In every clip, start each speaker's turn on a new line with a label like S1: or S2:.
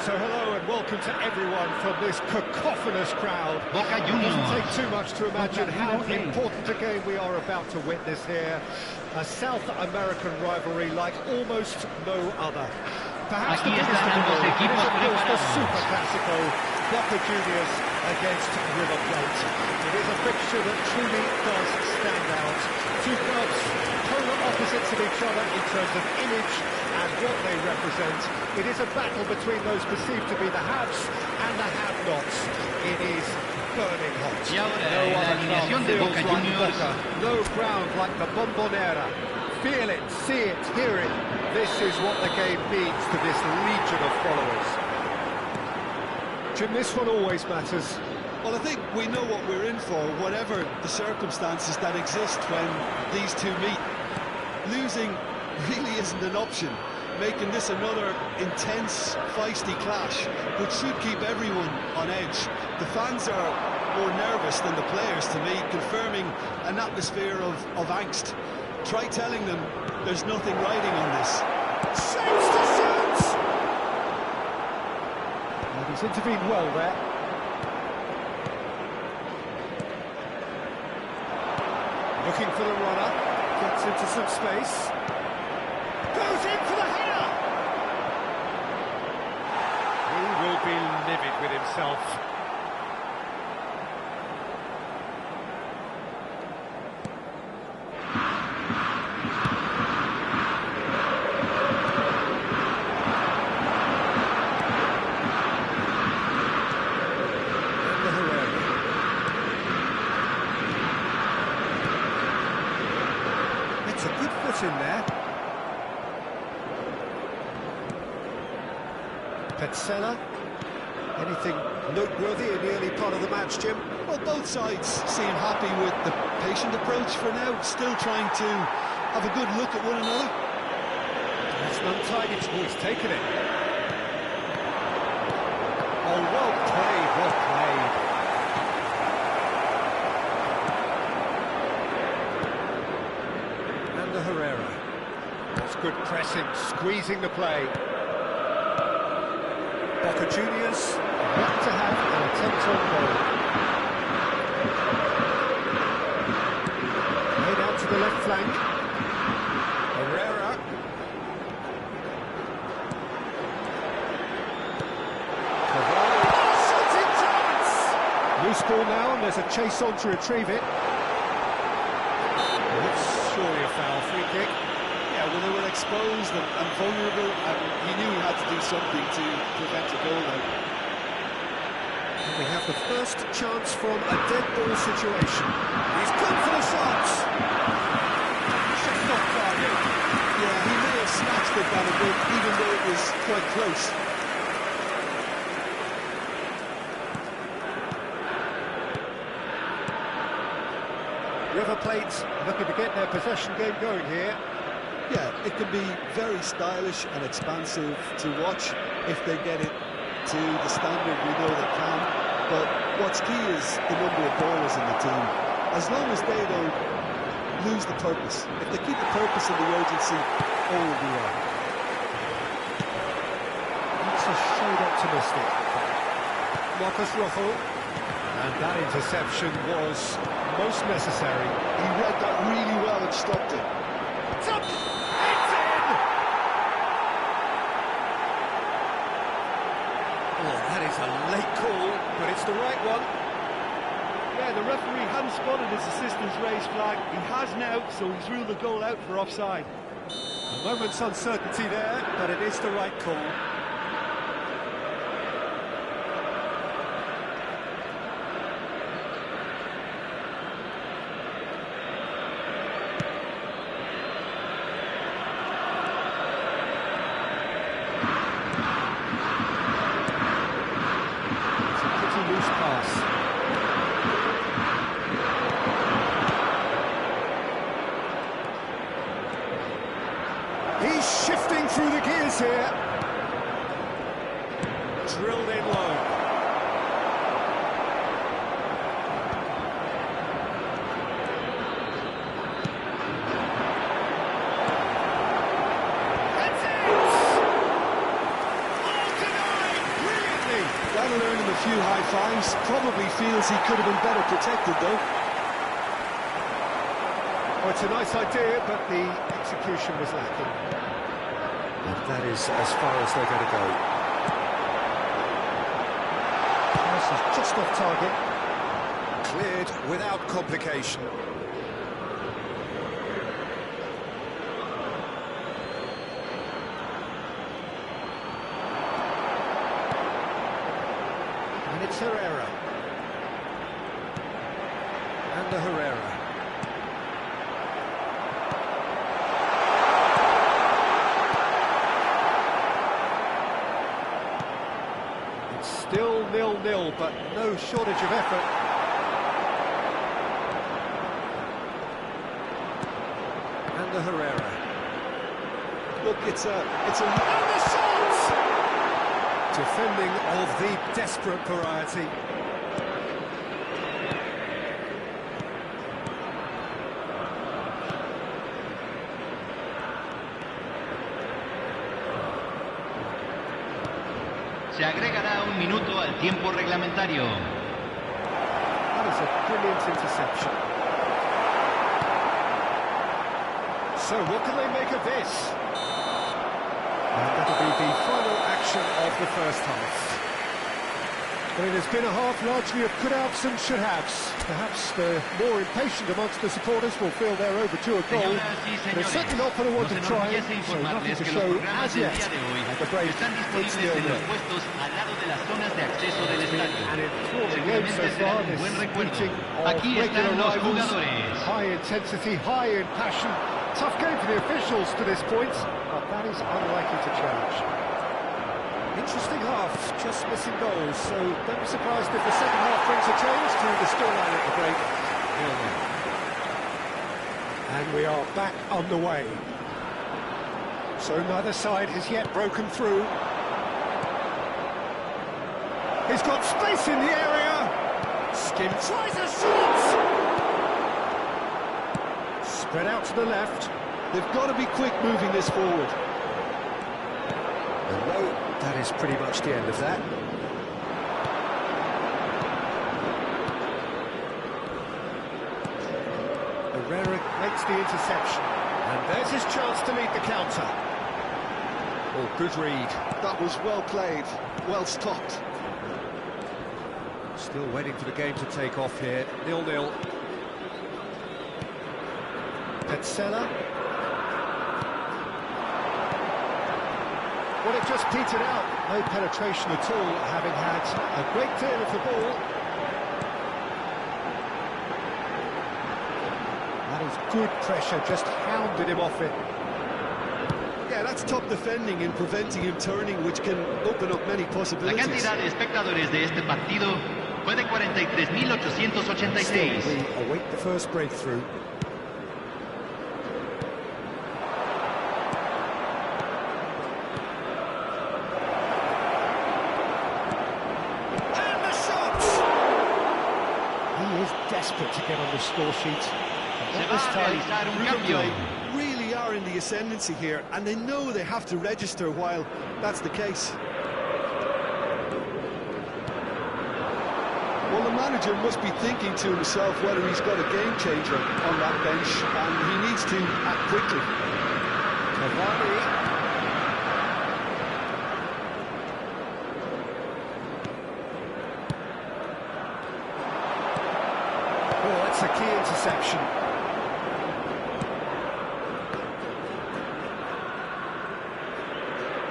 S1: So hello and welcome to everyone from this cacophonous crowd.
S2: Boca
S1: It
S2: Juniors.
S1: doesn't take too much to imagine how important a game we are about to witness here. A South American rivalry like almost no other. Perhaps the
S2: Aquí
S1: biggest of
S2: están
S1: them all.
S2: ambos
S1: It
S2: equipos
S1: is of course the
S2: preparados.
S1: Super Classico, Boca Juniors against River Plate. It is a fixture that truly does stand out. Two clubs polar opposites of each other in terms of image and what they represent. It is a battle between those perceived to be the haves and the have-nots. It is burning hot.
S2: Y ahora,
S1: No
S2: la
S1: other
S2: alineación
S1: club
S2: de
S1: feels
S2: Boca
S1: like
S2: Juniors.
S1: Boca. No ground like the Bombonera. Feel it, see it, hear it. This is what the game means to this legion of followers. Jim, this one always matters.
S3: Well, I think we know what we're in for, whatever the circumstances that exist when these two meet. Losing really isn't an option, making this another intense, feisty clash, which should keep everyone on edge. The fans are more nervous than the players, to me, confirming an atmosphere of angst. Try telling them there's nothing riding on this.
S1: Shapes to shoot! And he's intervened well there. Looking for the runner, gets into some space. Goes in for the header! He will be livid with himself. And the Herrera. It's a good foot in there. Petzela. Anything noteworthy in the early part of the match, Jim?
S3: Well, both sides seem happy with the patient approach for now, still trying to have a good look at one another.
S1: That's an untidy. Oh, he's taken it. Oh, well played, well played. And the Herrera. That's good pressing, squeezing the play. Boca Juniors want to have an attempt on goal. Made out to the left flank. Herrera. Cavani. Shooting chance! Loose ball now, and there's a chase on to retrieve it. That's surely a foul, free kick.
S3: Yeah, well, they were exposed and vulnerable, and he knew he had to do something to prevent a goal now.
S1: And we have the first chance from a dead ball situation. He's gone for the shots! Just not far in.
S3: Yeah, he may have snatched it that a bit, even though it was quite close.
S1: River Plate looking to get their possession game going here.
S3: Yeah, it can be very stylish and expansive to watch if they get it to the standard we know they can. But what's key is the number of ballers in the team. As long as they don't lose the purpose, if they keep the purpose and the urgency, all will be well.
S1: That's a shade optimistic. Marcos Rojo. And that interception was most necessary.
S3: He read that really well and stopped it.
S1: It's up! It's in! Oh, that is a late call, but it's the right one.
S4: Yeah, the referee hadn't spotted his assistant's raised flag. He has now, so he's ruled the goal out for offside.
S1: A moment's uncertainty there, but it is the right call. It's a pretty loose pass. He's shifting through the gears here.
S3: to earn him a few high fives. Probably feels he could have been better protected, though.
S1: Oh, it's a nice idea, but the execution was lacking.
S2: And that is as far as they're going to go.
S1: Pass is just off target.
S2: Cleared without complication.
S1: And it's Herrera. And the Herrera. It's still 0-0, but no shortage of effort. And the Herrera.
S3: Look, it's a...
S1: And the shot! Defending of the desperate variety.
S5: Se agregará un minuto al tiempo reglamentario.
S1: That is a brilliant interception. So what can they make of this? And that'll be the final action of the first half. Well, it has been a half largely of could-haves and should-haves. Perhaps the more impatient amongst the supporters will feel they're overdue a goal, but it's certainly not for the want of trying, so nothing to show as yet. At the break, it's 0-0. An enthralling game so far, this meeting of regular rivals. High intensity, high in passion. Tough game for the officials to this point, but that is unlikely to change. Interesting half, just missing goals, so don't be surprised if the second half brings a change to the scoreline at the break. 0-0. And we are back underway. So neither side has yet broken through. He's got space in the area. Skim tries a shot. Spread out to the left.
S3: They've got to be quick moving this forward.
S2: No, that is pretty much the end of that.
S1: Herrera makes the interception. And there's his chance to lead the counter. Oh, good read.
S3: That was well played, well stopped.
S1: Still waiting for the game to take off here. 0-0. Petzela. Well, it just petered out. No penetration at all, having had a great deal of the ball. That is good pressure, just hounded him off it.
S3: Yeah, that's top defending and preventing him turning, which can open up many
S5: La
S3: possibilities.
S5: cantidad de espectadores de este partido fue de 43.886.
S1: Still, we await the first breakthrough. Desperate to get on the score sheet.
S5: Se va a realizar un cambio.
S3: Really are in the ascendancy here, and they know they have to register while that's the case. Well, the manager must be thinking to himself whether he's got a game changer on that bench, and he needs to act quickly.
S1: Cavani. A key interception.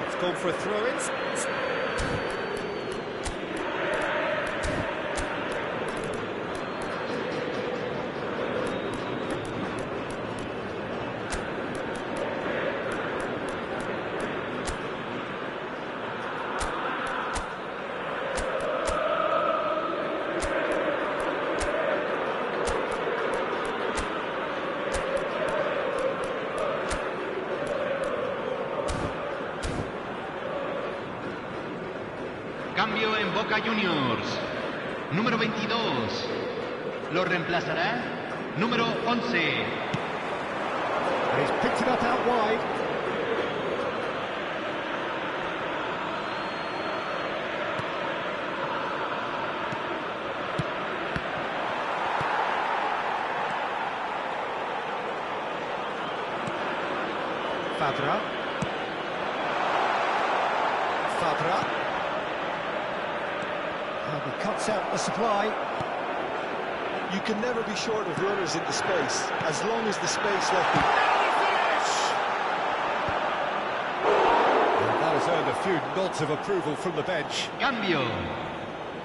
S1: It's gone for a throw-in.
S5: Cambio en Boca Juniors. Número 22. Lo reemplazará número 11.
S1: He's picked it up out wide.
S2: Fabra. Fabra. And he cuts out the supply.
S3: You can never be short of runners into space, as long as the space left behind.
S2: And that has earned a few nods of approval from the bench.
S5: Cambio.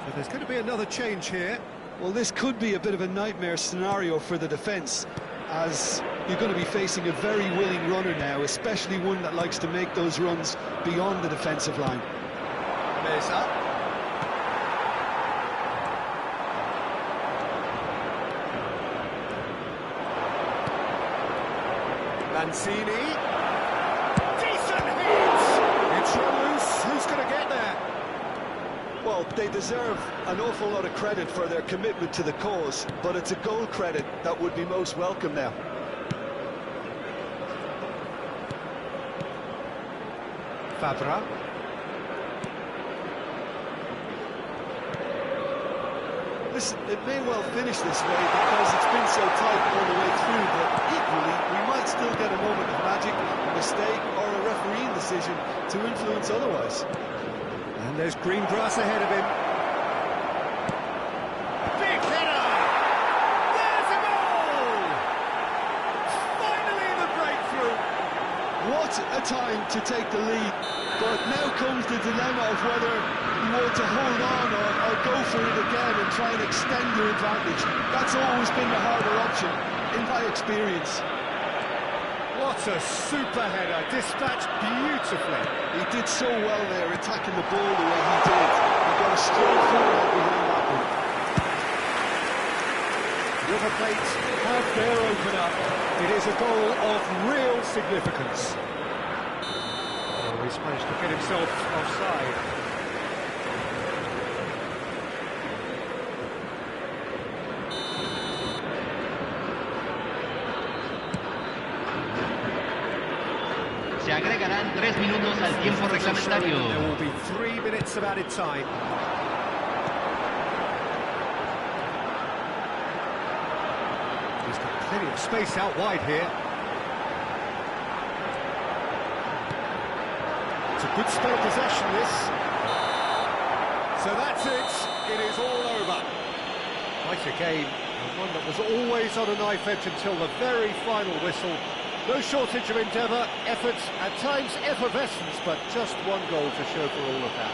S2: So there's going to be another change here.
S3: Well, this could be a bit of a nightmare scenario for the defence, as you're going to be facing a very willing runner now, especially one that likes to make those runs beyond the defensive line.
S2: Mesa. Mancini. Decent hit! It's run loose. Who's going to get there?
S3: Well, they deserve an awful lot of credit for their commitment to the cause, but it's a goal credit that would be most welcome now.
S2: Fabra.
S3: Listen, it may well finish this way because it's been so tight all the way through, but equally, we might still get a moment of magic, a mistake, or a refereeing decision to influence otherwise.
S2: And there's green grass ahead of him. Big header! There's a goal! Finally the breakthrough!
S3: What a time to take the lead, but now comes the dilemma of whether you want to hold on or go for it again and try and extend your advantage. That's always been the harder option, in my experience.
S2: What a super header, dispatched beautifully.
S3: He did so well there, attacking the ball the way he did. He got a strong forward behind that one.
S2: River Plate have their opener. It is a goal of real significance. Oh, he's managed to get himself offside.
S5: Se agregarán 3 minutos al tiempo reglamentario.
S2: There will be 3 minutes of added time. He's got plenty of space out wide here. It's a good spell of possession, this. So that's it. It is all over. Quite a game, and one that was always on a knife edge until the very final whistle. No shortage of endeavour, effort, at times effervescence, but just one goal to show for all of that.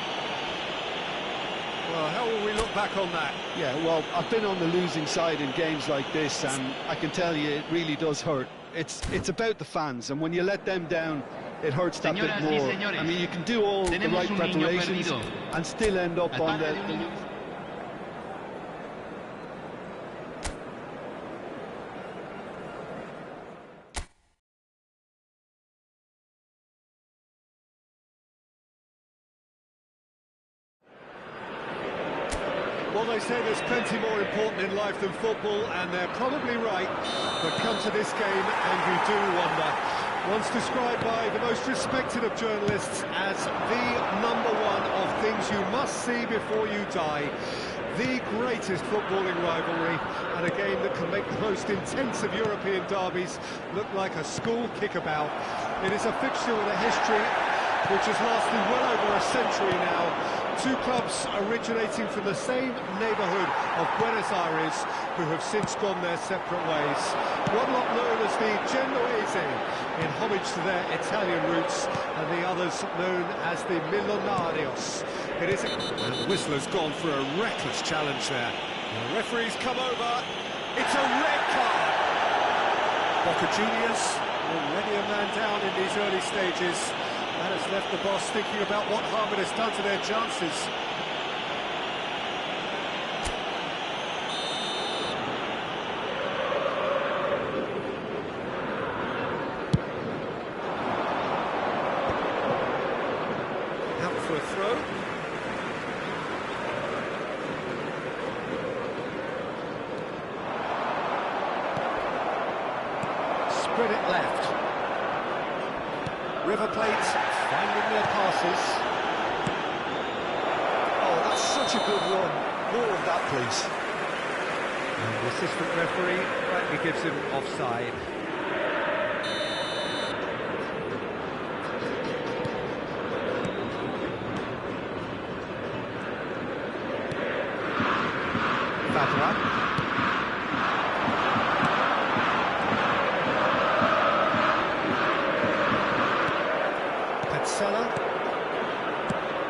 S2: Well, how will we look back on that?
S3: Yeah, well, I've been on the losing side in games like this, and I can tell you it really does hurt. It's about the fans, and when you let them down, it hurts that bit more. I mean, you can do all the right preparations and still end up on the...
S2: Well, they say there's plenty more important in life than football, and they're probably right. But come to this game and you do wonder. Once described by the most respected of journalists as the #1 of things you must see before you die. The greatest footballing rivalry, and a game that can make the most intense of European derbies look like a school kickabout. It is a fixture with a history which has lasted well over a century now. Two clubs originating from the same neighbourhood of Buenos Aires, who have since gone their separate ways. One lot known as the Genoese, in homage to their Italian roots, and the others known as the Millonarios. It is... And the whistler's gone for a reckless challenge there. The referee's come over. It's a red card! Boca Juniors, already a man down in these early stages. That has left the boss thinking about what harm it has done to their chances. Out for a throw. Spread it left. River Plate finding their passes.
S3: Oh, that's such a good run. More of that, please.
S2: And the assistant referee rightly gives him offside.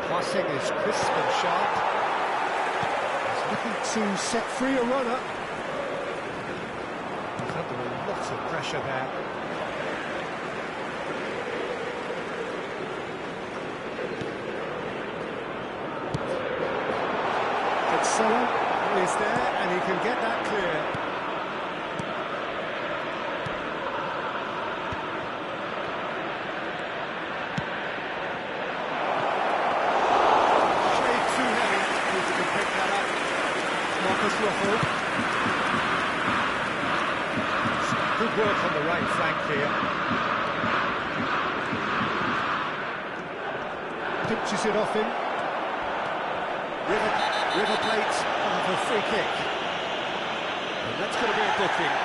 S2: Passing is crisp and sharp. He's looking to set free a runner. He's under a lot of pressure there. Cancelo is there and he can get that clear. Good work on the right flank here. Pinches it off him. River Plate for a free kick. And that's going to be a booking.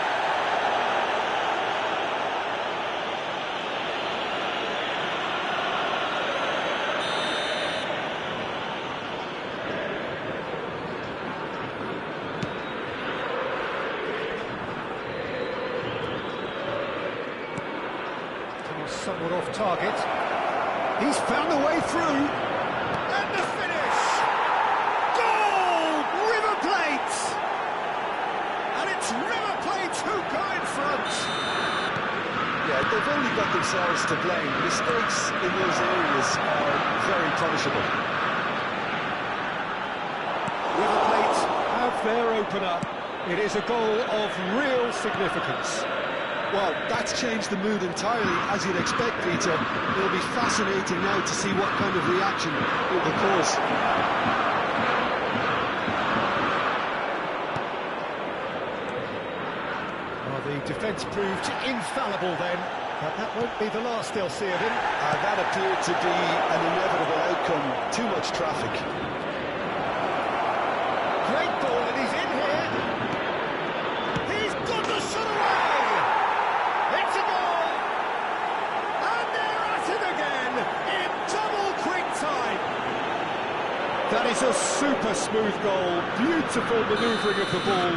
S2: Somewhat off target. He's found a way through. And the finish! Goal! River Plate! And it's River Plate who go in front.
S3: Yeah, they've only got themselves to blame. Mistakes in those areas are very punishable.
S2: River Plate have their opener. It is a goal of real significance.
S3: Well, that's changed the mood entirely, as you'd expect, Peter. It'll be fascinating now to see what kind of reaction it will cause.
S2: Well, the defence proved infallible then, but that won't be the last they'll see of him.
S3: That appeared to be an inevitable outcome. Too much traffic.
S2: Great ball, and he's in here. He's got the shot away! It's a goal! And they're at it again in double quick time! That is a super smooth goal, beautiful manoeuvring of the ball,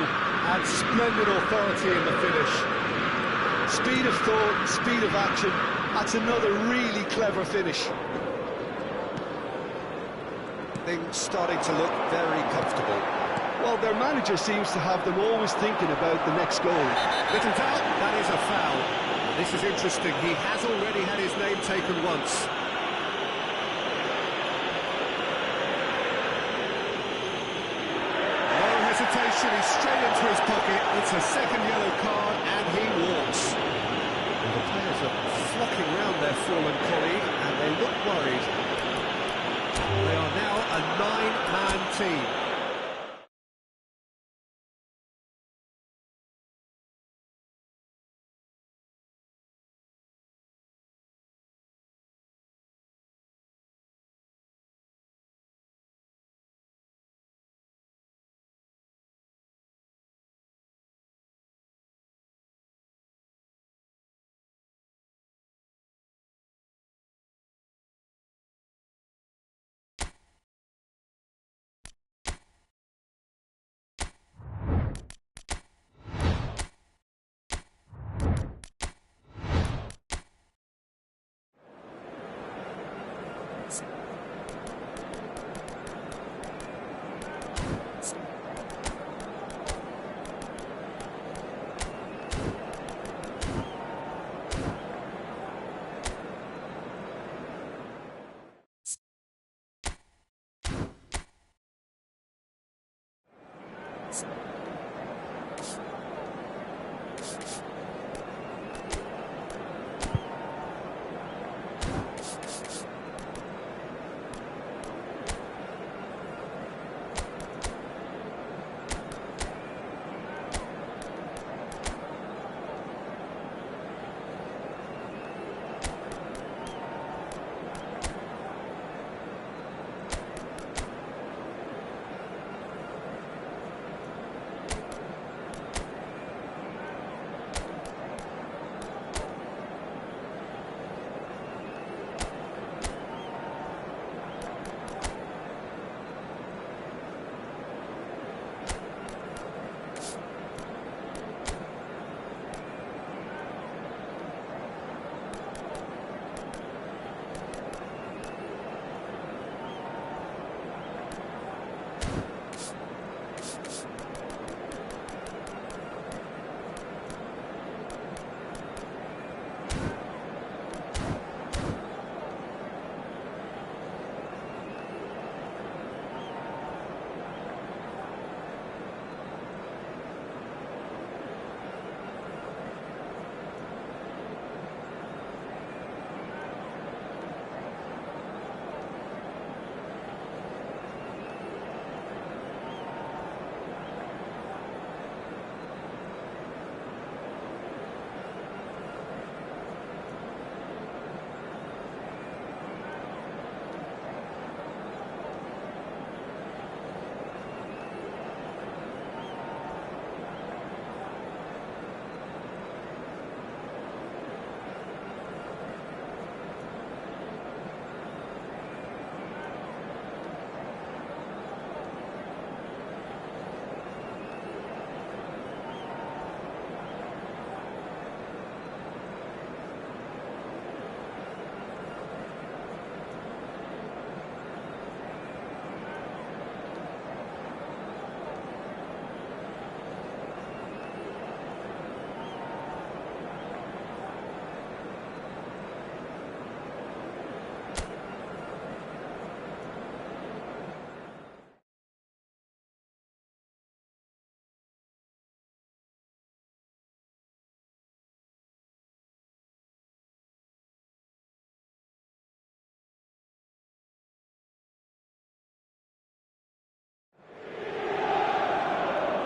S2: and splendid authority in the finish.
S3: Speed of thought, speed of action, that's another really clever finish.
S2: Things starting to look very comfortable.
S3: Well, their manager seems to have them always thinking about the next goal.
S2: Little doubt, that is a foul. This is interesting, he has already had his name taken once. No hesitation, he's straight into his pocket. It's a second yellow card, and he walks. And the players are flocking round their fallen colleague, and they look worried. They are now a 9-man team.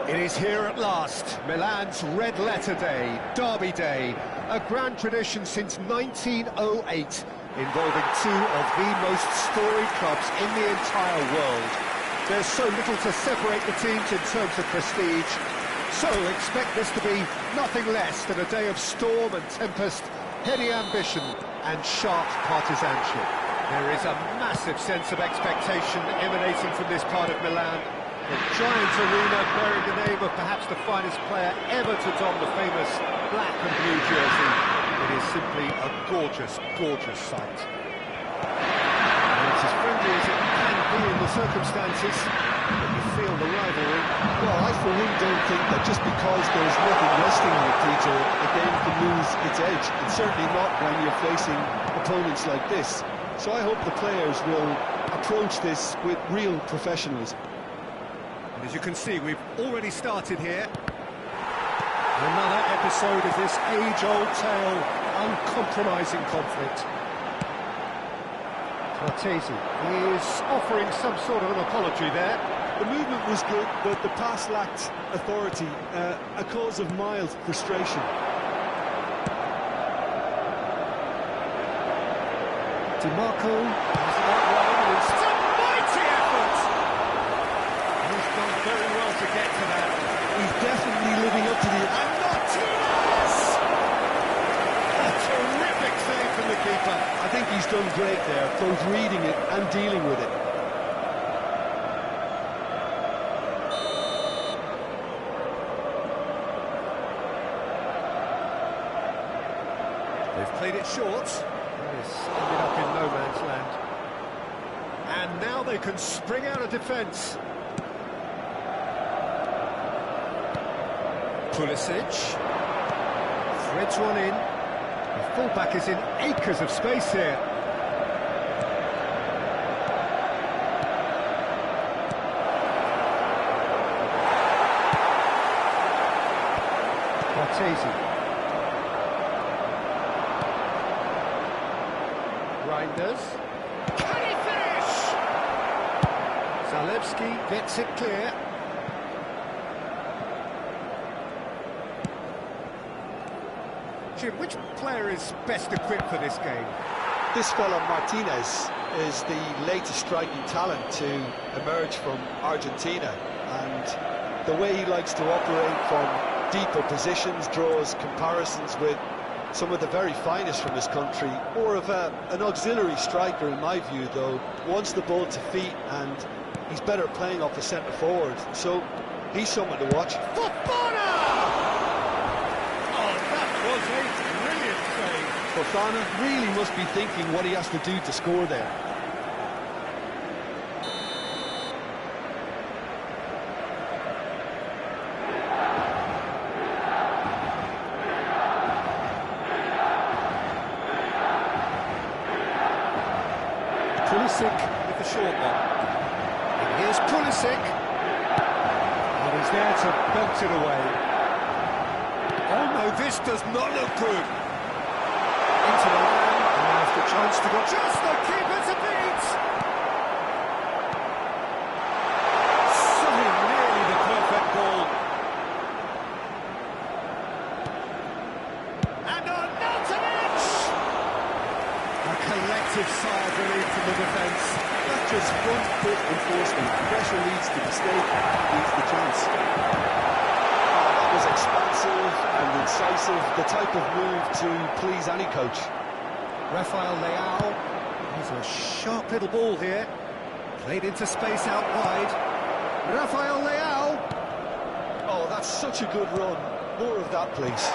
S2: It is here at last, Milan's Red Letter Day, Derby Day, a grand tradition since 1908, involving two of the most storied clubs in the entire world. There's so little to separate the teams in terms of prestige, so expect this to be nothing less than a day of storm and tempest, heady ambition and sharp partisanship. There is a massive sense of expectation emanating from this part of Milan. The giant arena bearing the name of perhaps the finest player ever to don the famous black and blue jersey. It is simply a gorgeous, gorgeous sight.
S4: And it's as friendly as it can be in the circumstances, but you feel the rivalry.
S3: Well, I for one don't think that just because there's nothing resting on it, Peter, a game can lose its edge, and certainly not when you're facing opponents like this. So I hope the players will approach this with real professionalism.
S2: And as you can see, we've already started here. Another episode of this age-old tale, uncompromising conflict. Cortese is offering some sort of an apology there.
S3: The movement was good, but the pass lacked authority, a cause of mild frustration.
S2: DiMarco has that one. It's a mighty effort! He's done very well to get to that.
S3: He's definitely living up to the...
S2: And Martinez! A terrific save from the keeper.
S3: I think he's done great there, both reading it and dealing with it.
S2: They've played it short. It's ended up in no man's land. And now they can spring out of defence. Pulisic threads one in. The fullback is in acres of space here. Cortese. Reinders. Can he finish? Zalewski gets it clear. Jim, which player is best equipped for this game?
S3: This fella Martinez is the latest striking talent to emerge from Argentina, and the way he likes to operate from deeper positions draws comparisons with some of the very finest from his country. More of an auxiliary striker in my view, though. Wants the ball to feet, and he's better playing off the centre forward, so he's someone to watch.
S2: Fofana! Oh, that was a brilliant save.
S3: Fofana really must be thinking what he has to do to score there.
S2: Pulisic with the short one. And here's Pulisic. And he's there to belt it away. Oh no, this does not look good. Into the line, and now's the chance to go. Just the keeper to beat! So nearly the perfect goal. And Arnautovic! A collective sigh of relief from the defence.
S3: That's just front foot enforcement. Pressure leads to mistake, leads to chance. That was expansive and incisive, the type of move to please any coach.
S2: Rafael Leao, he's a sharp little ball here. Played into space out wide. Rafael Leao.
S3: Oh, that's such a good run. More of that, please.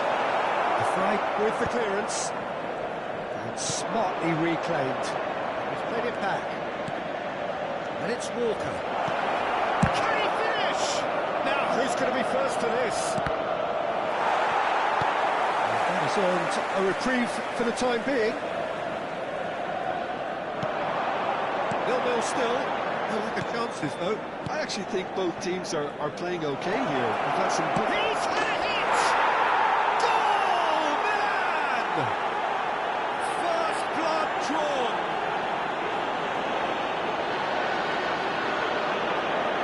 S2: The Frey with the clearance. And smartly reclaimed. He's played it back. And it's Walker. Can he finish? Now, who's going to be first to this? That has earned a reprieve for the time being. 0-0 still. No lack of chances, though.
S3: I actually think both teams are playing okay here. We've had some good...
S2: He's had a hit! Goal! Milan! First blood drawn.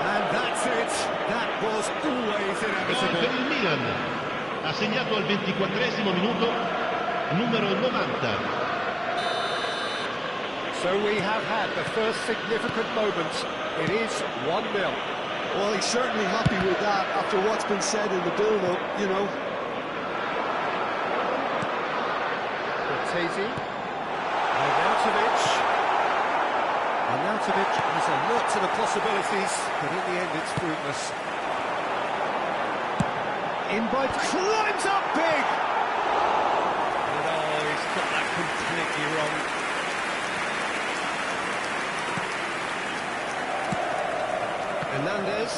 S2: And that's it. it. That was always
S6: Gol
S2: inevitable.
S6: per il Milan, ha segnato al 24esimo minuto, numero 90.
S2: So we have had the first significant moment. It is 1-0.
S3: Well, he's certainly happy with that after what's been said in the build-up, you know.
S2: Cortesi. Arnautovic. Arnautovic has a lot of the possibilities, but in the end it's fruitless. In by climbs up big! And oh, he's got that completely wrong. Hernandez.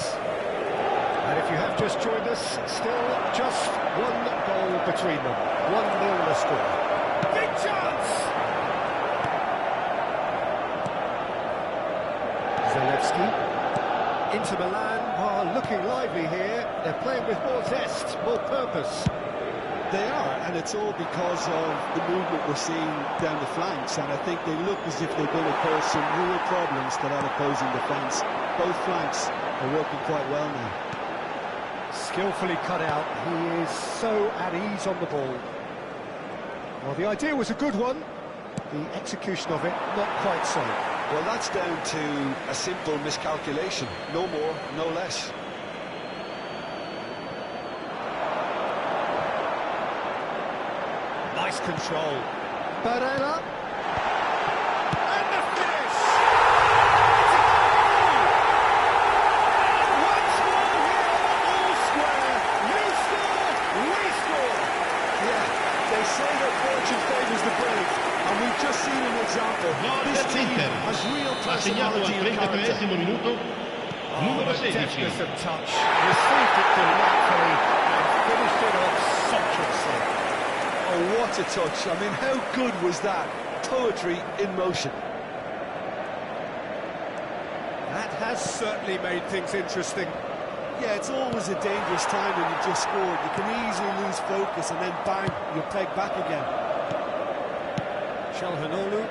S2: And if you have just joined us, still just one goal between them. 1-0 the score. Big chance! Zalewski. Into Milan are looking lively here. They're playing with more zest, more purpose.
S3: They are, and it's all because of the movement we're seeing down the flanks, and I think they look as if they're going to cause some real problems to that opposing defence. Both flanks are working quite well now.
S2: Skillfully cut out. He is so at ease on the ball. Well, the idea was a good one. The execution of it, not quite so.
S3: Well, that's down to a simple miscalculation. No more, no less.
S2: Nice control. Barella. And the finish! It's a goal! And once more here, all square. You score, we score.
S3: Yeah, they say that fortune favours the brave, and we've just seen an example.
S6: Gol
S3: This
S6: per
S3: team
S6: l'Inter,
S3: has real
S6: ha segnato al
S3: personality and character.
S6: 33esimo minuto, numero
S2: the
S6: 16.
S2: deftness of touch. Received it delightfully and finished it off sumptuously.
S3: Oh, what a touch. I mean, how good was that? Poetry in motion.
S2: That has certainly made things interesting.
S3: Yeah, it's always a dangerous time when you've just scored. You can easily lose focus and then bang, you're pegged back again.
S2: Çalhanoğlu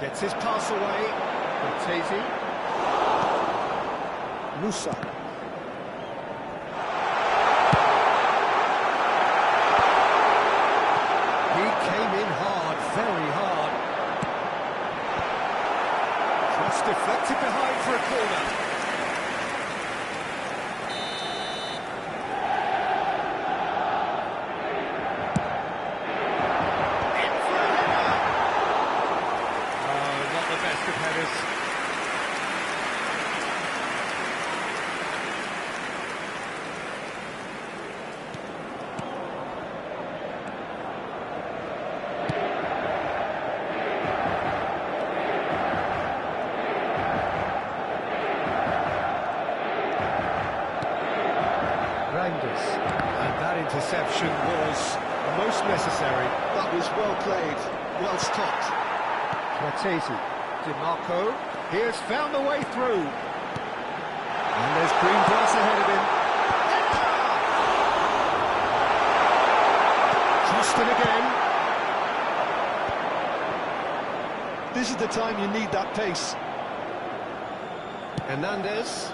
S2: gets his pass away. Cortesi. Musa. He came in hard, very hard. Cross deflected behind for a corner. In for a header. Oh, not the best of headers. Reinders. And that interception was most necessary.
S3: That was well played, well stopped.
S2: Cortesi. DiMarco. He has found the way through. And there's green grass ahead of him. Justin again.
S3: This is the time you need that pace.
S2: Hernandez.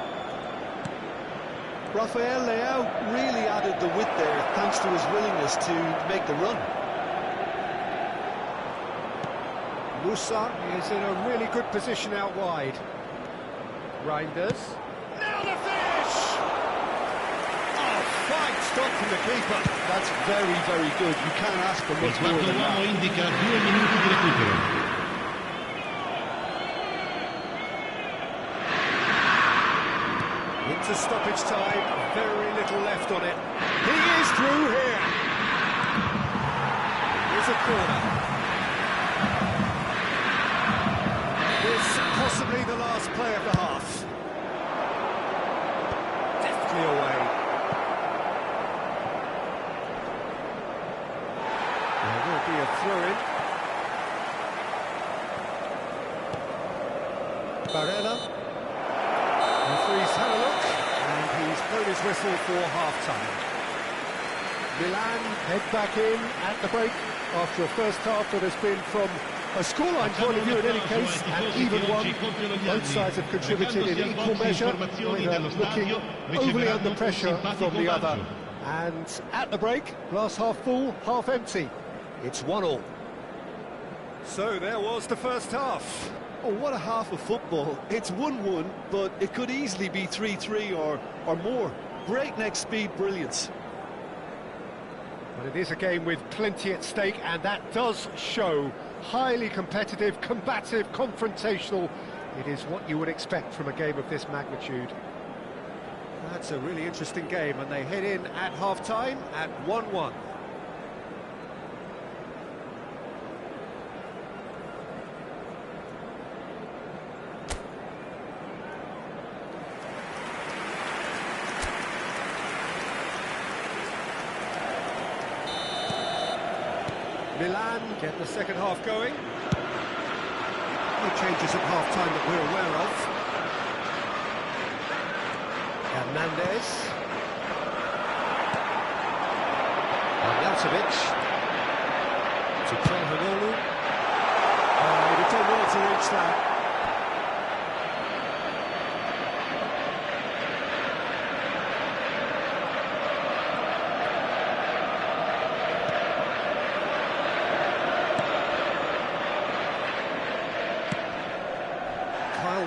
S3: Rafael Leao really added the width there thanks to his willingness to make the run.
S2: Musa is in a really good position out wide. Reinders. Now the finish! Oh, fine stop from the keeper.
S3: That's very, very good. You can't ask for
S6: Il
S3: much more
S6: quarto
S3: than
S6: uomo
S3: that.
S6: indica 2 minuti di recupero.
S2: Into stoppage time, very little left on it. He is through here. Here's a corner. This possibly the last play of the half. Deftly away. There will be a throw-in. Barella. Referee's had a look, and he's blown his whistle for half-time. Milan head back in at the break after a first half that has been from A scoreline point of view in any case, an even one. Both sides have contributed in equal measure, neither looking overly under pressure from the other. And at the break, glass half full, half empty. It's 1-1. So there was the first half.
S3: Oh, what a half of football. It's 1-1, but it could easily be 3-3 or more. Breakneck speed brilliance.
S2: But it is a game with plenty at stake, and that does show. Highly competitive, combative, confrontational. It is what you would expect from a game of this magnitude. That's a really interesting game, and they head in at half-time at 1-1. Milan get the second half going. No changes at half-time that we're aware of. Hernandez. Arnautovic. To Calhanoglu. He'd done well to reach that.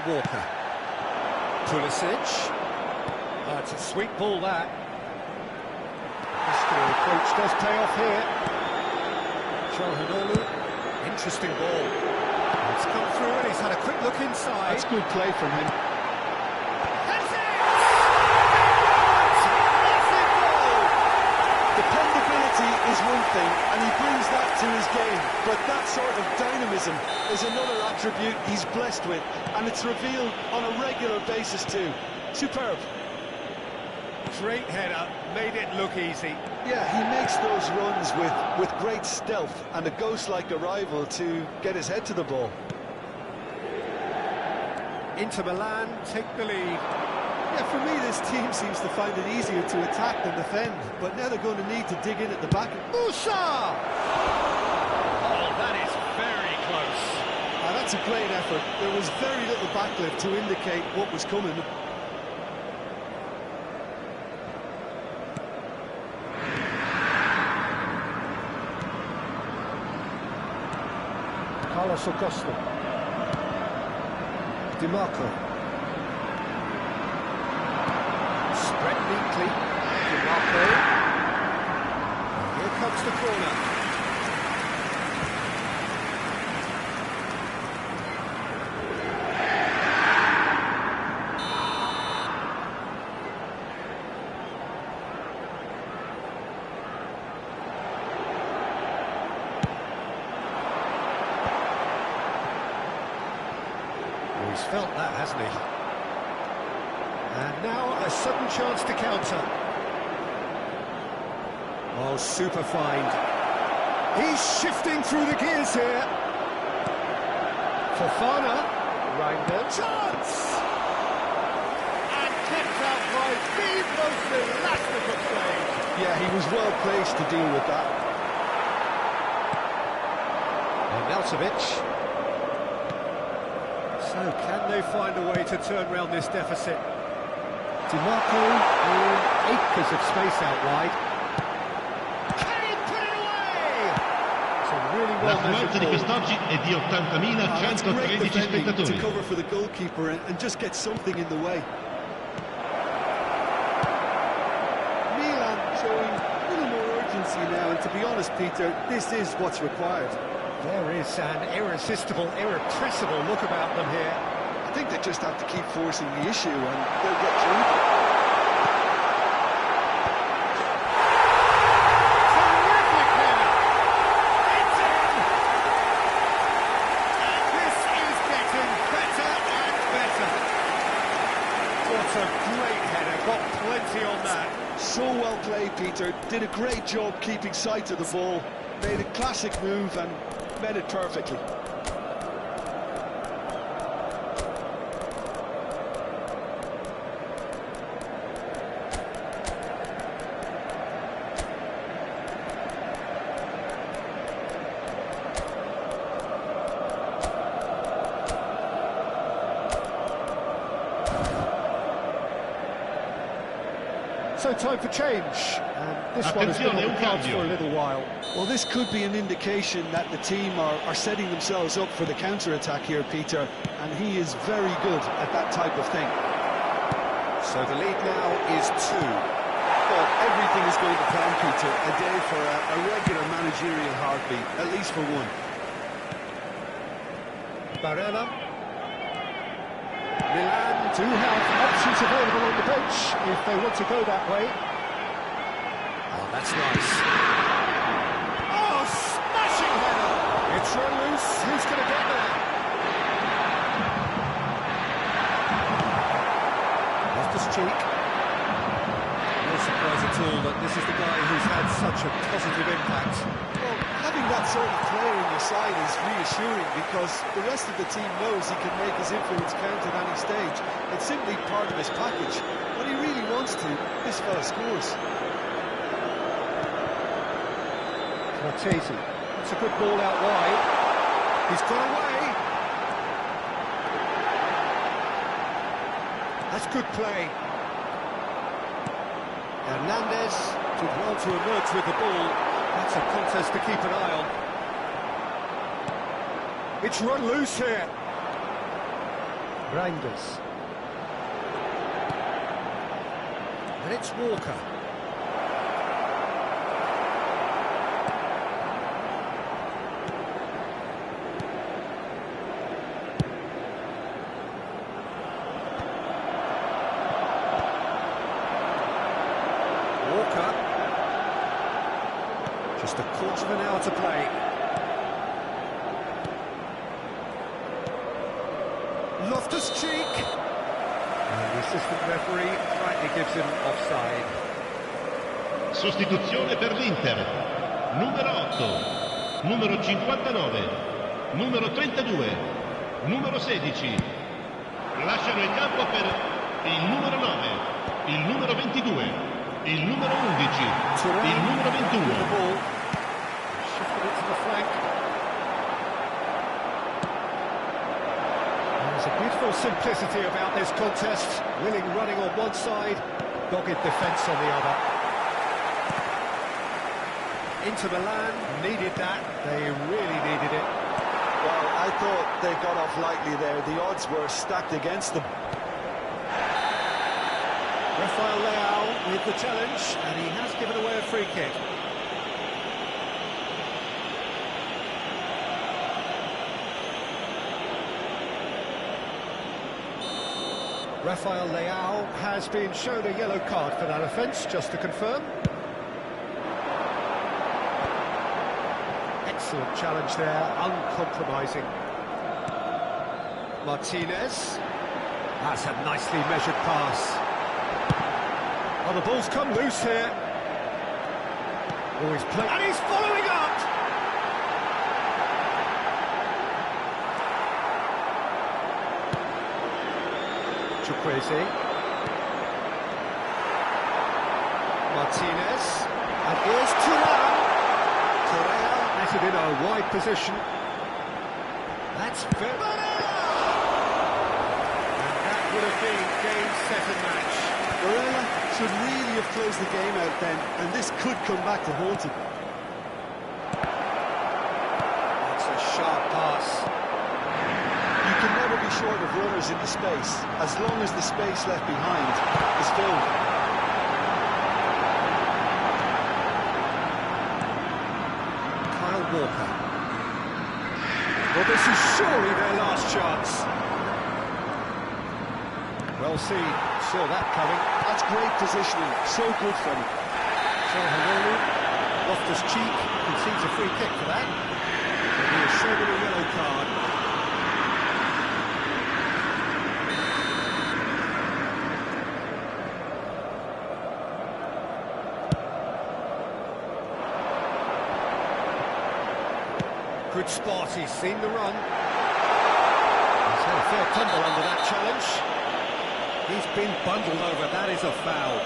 S2: Walker. Pulisic. It's a sweet ball, that. The score approach does pay off here. Calhanoglu. Interesting ball. It's come through and he's had a quick look inside.
S3: That's good play from him.
S2: That's it! Massive goal!
S3: Dependability is one thing, and he brings that to his game, but that sort of dynamism is another attribute he's blessed with, and it's revealed on a regular basis too. Superb.
S2: Great header, made it look easy.
S3: Yeah, he makes those runs with great stealth and a ghost-like arrival to get his head to the ball.
S2: Inter Milan take the lead.
S3: Yeah, for me, this team seems to find it easier to attack than defend, but now they're going to need to dig in at the back.
S2: Musa! Oh, that is very close.
S3: That's a great effort. There was very little backlift to indicate what was coming.
S2: Carlos Augusto. Di Marco. Spread neatly. Di Marco. Here comes the corner. He's felt that, hasn't he? And now a sudden chance to counter. Oh, super find. He's shifting through the gears here. Fofana. Reinders. Chance! And kept out by the most elastic of plays.
S3: Yeah, he was well placed to deal with that.
S2: Arnautovic. So, can they find a way to turn around this deficit? Di Marco in acres of space out wide. Can he put it away? It's a really
S6: L'affluenza di
S2: well-measured ball.
S6: quest'oggi è di 80.113
S3: To
S6: spettatori.
S3: cover for the goalkeeper and just get something in the way. Milan showing a little more urgency now, and to be honest, Peter, this is what's required.
S2: There is an irresistible, irrepressible look about them here.
S3: I think they just have to keep forcing the issue and they'll get through.
S2: Terrific header! It's in! And this is getting better and better. What a great header, got plenty on that.
S3: So well played, Peter. Did a great job keeping sight of the ball. Made a classic move and met it perfectly.
S2: So time for change. And this one has been on the cards for a little while.
S3: Well, this could be an indication that the team are setting themselves up for the counter-attack here, Peter, and he is very good at that type of thing.
S2: So the lead now is 2.
S3: Well, everything is going to plan, Peter. A day for a regular managerial heartbeat, at least for one.
S2: Barella. Milan do have options available on the bench if they want to go that way. Oh, that's nice. Oh, smashing header! It's run loose. Who's going to get there? Loftus-Cheek. No surprise at all that this is the guy who's had such a positive impact.
S3: Well, having that sort of player on your side is reassuring because the rest of the team knows he can make his influence count at any stage. It's simply part of his package. When he really wants to, this fella scores.
S2: Martesi. That's a good ball out wide. He's gone away. That's good play. Hernandez did well to emerge with the ball. That's a contest to keep an eye on. It's run loose here. Reinders. And it's Walker. Walker. Just a quarter of an hour to play. Loftus-Cheek. And the assistant referee rightly gives him offside.
S6: Sostituzione per l'Inter. Numero 8, numero 59, numero 32, numero 16. Lasciano il campo per il numero 9, il numero 22, il numero 11, il numero 21.
S2: Shifted it to the flank. There's a beautiful simplicity about this contest. Willing running on one side, dogged defence on the other. Inter Milan needed that. They really needed it.
S3: Well, I thought they got off lightly there. The odds were stacked against them.
S2: Rafael Leao with the challenge, and he has given away a free kick. Rafael Leao has been shown a yellow card for that offence, just to confirm. Excellent challenge there, uncompromising. Martinez. That's a nicely measured pass. Oh, the ball's come loose here. Oh, he's playing. And he's following up! Chukwueze. Martinez. And here's Thuram. Correa netted in a wide position. That's very... And that would have been game, set and match.
S3: Barella should really have closed the game out then, and this could come back to haunt him.
S2: That's a sharp pass.
S3: You can never be short of runners in the space, as long as the space left behind is filled.
S2: Kyle Walker. Well, this is surely their last chance. Well seen, saw that coming.
S3: That's great positioning, so good from him.
S2: Çalhanoğlu, Loftus-Cheek concedes a free kick for that. And he is shown a yellow card. Good spot, he's seen the run. He's had a fair tumble under that challenge. He's been bundled over, that is a foul.